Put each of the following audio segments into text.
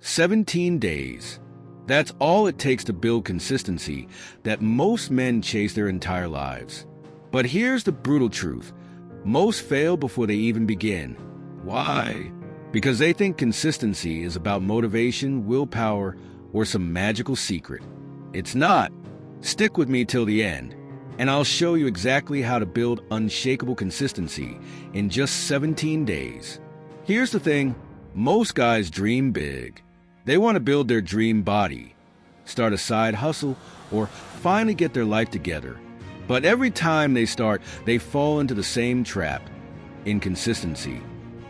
17 days. That's all it takes to build consistency that most men chase their entire lives. But here's the brutal truth. Most fail before they even begin. Why? Because they think consistency is about motivation, willpower, or some magical secret. It's not. Stick with me till the end, and I'll show you exactly how to build unshakable consistency in just 17 days. Here's the thing. Most guys dream big. They want to build their dream body, start a side hustle, or finally get their life together. But every time they start, they fall into the same trap: inconsistency.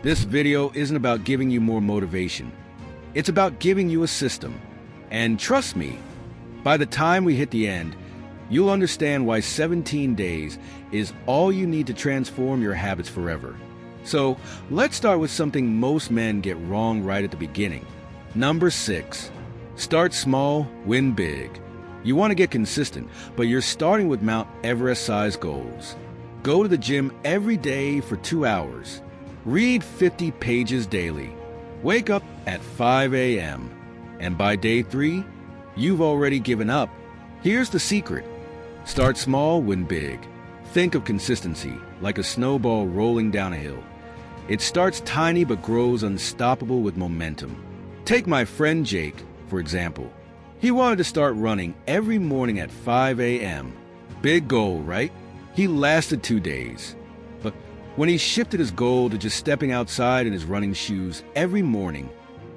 This video isn't about giving you more motivation. It's about giving you a system. And trust me, by the time we hit the end, you'll understand why 17 days is all you need to transform your habits forever. So let's start with something most men get wrong right at the beginning. Number 6, start small, win big. You want to get consistent, but you're starting with Mount Everest-sized goals. Go to the gym every day for 2 hours. Read 50 pages daily. Wake up at 5 a.m. And by day 3, you've already given up. Here's the secret. Start small, win big. Think of consistency like a snowball rolling down a hill. It starts tiny but grows unstoppable with momentum. Take my friend Jake, for example. He wanted to start running every morning at 5 a.m. Big goal, right? He lasted 2 days. But when he shifted his goal to just stepping outside in his running shoes every morning,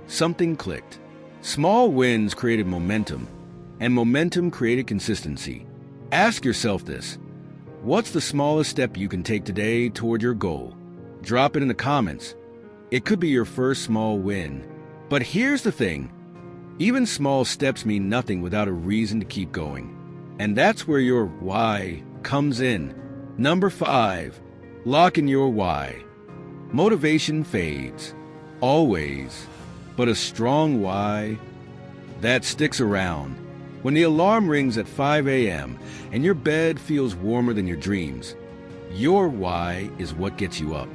something clicked. Small wins created momentum, and momentum created consistency. Ask yourself this. What's the smallest step you can take today toward your goal? Drop it in the comments. It could be your first small win. But here's the thing. Even small steps mean nothing without a reason to keep going. And that's where your why comes in. Number 5, lock in your why. Motivation fades. Always. But a strong why, that sticks around. When the alarm rings at 5 a.m. and your bed feels warmer than your dreams, your why is what gets you up.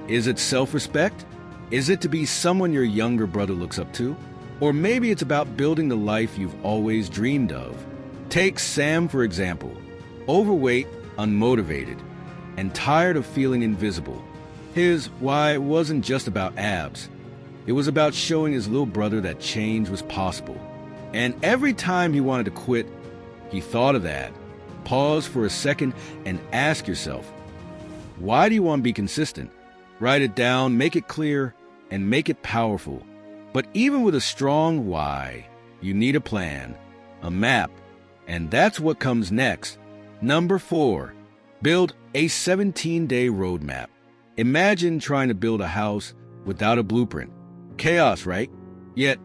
Is it self-respect? Is it to be someone your younger brother looks up to? Or maybe it's about building the life you've always dreamed of. Take Sam, for example. Overweight, unmotivated, and tired of feeling invisible. His why wasn't just about abs. It was about showing his little brother that change was possible. And every time he wanted to quit, he thought of that. Pause for a second and ask yourself, why do you want to be consistent? Write it down, make it clear, and make it powerful. But even with a strong why, you need a plan, a map, and that's what comes next. Number 4, build a 17-day roadmap. Imagine trying to build a house without a blueprint. Chaos, right? Yet,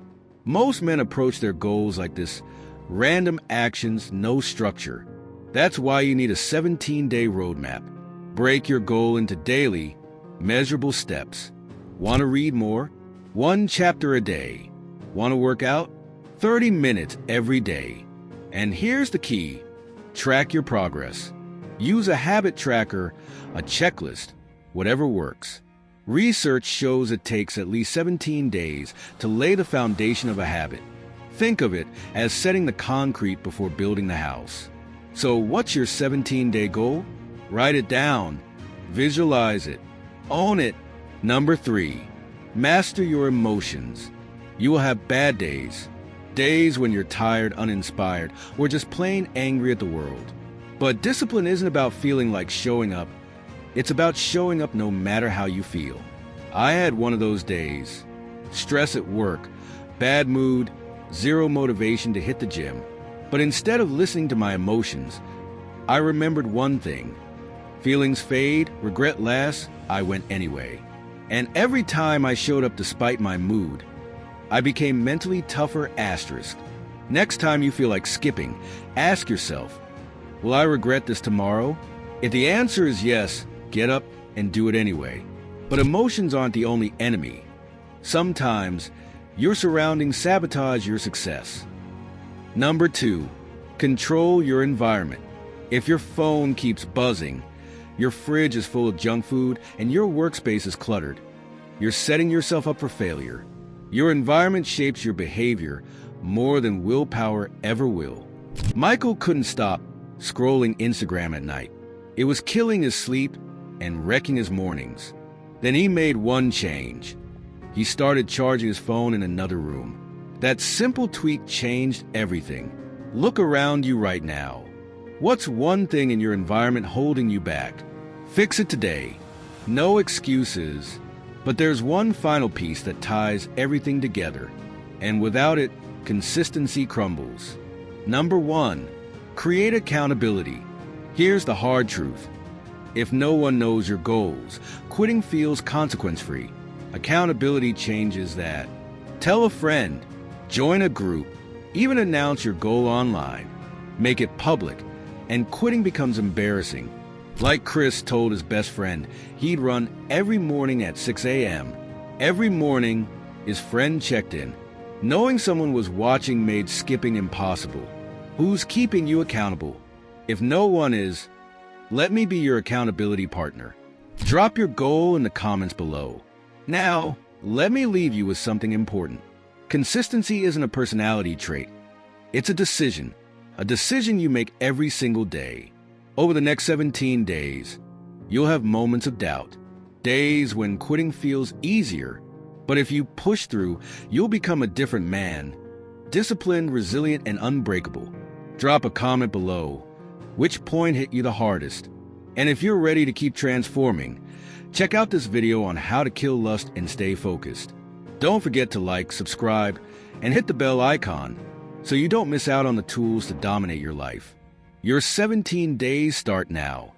most men approach their goals like this: random actions, no structure. That's why you need a 17-day roadmap. Break your goal into daily, measurable steps. Want to read more? 1 chapter a day. Want to work out? 30 minutes every day. And here's the key. Track your progress. Use a habit tracker, a checklist, whatever works. Research shows it takes at least 17 days to lay the foundation of a habit. Think of it as setting the concrete before building the house. So what's your 17-day goal? Write it down. Visualize it. Own it. Number 3, master your emotions. You will have bad days. Days when you're tired, uninspired, or just plain angry at the world. But discipline isn't about feeling like showing up. It's about showing up no matter how you feel. I had one of those days. Stress at work, bad mood, zero motivation to hit the gym. But instead of listening to my emotions, I remembered one thing. Feelings fade, regret lasts, I went anyway. And every time I showed up despite my mood, I became mentally tougher. Next time you feel like skipping, ask yourself, will I regret this tomorrow? If the answer is yes, get up and do it anyway. But emotions aren't the only enemy. Sometimes your surroundings sabotage your success. Number 2, control your environment. If your phone keeps buzzing, your fridge is full of junk food, and your workspace is cluttered, you're setting yourself up for failure. Your environment shapes your behavior more than willpower ever will. Michael couldn't stop scrolling Instagram at night. It was killing his sleep and wrecking his mornings. Then he made one change. He started charging his phone in another room. That simple tweak changed everything. Look around you right now. What's one thing in your environment holding you back? Fix it today. No excuses. But there's one final piece that ties everything together, and without it, consistency crumbles. Number 1, create accountability. Here's the hard truth. If no one knows your goals, quitting feels consequence-free. Accountability changes that. Tell a friend, join a group, even announce your goal online. Make it public, and quitting becomes embarrassing. Like Chris told his best friend, he'd run every morning at 6 a.m. Every morning, his friend checked in. Knowing someone was watching made skipping impossible. Who's keeping you accountable? If no one is, let me be your accountability partner. Drop your goal in the comments below. Now, let me leave you with something important. Consistency isn't a personality trait. It's a decision you make every single day. Over the next 17 days, you'll have moments of doubt, days when quitting feels easier. But if you push through, you'll become a different man, disciplined, resilient, and unbreakable. Drop a comment below. Which point hit you the hardest? And if you're ready to keep transforming, check out this video on how to kill lust and stay focused. Don't forget to like, subscribe, and hit the bell icon so you don't miss out on the tools to dominate your life. Your 17 days start now.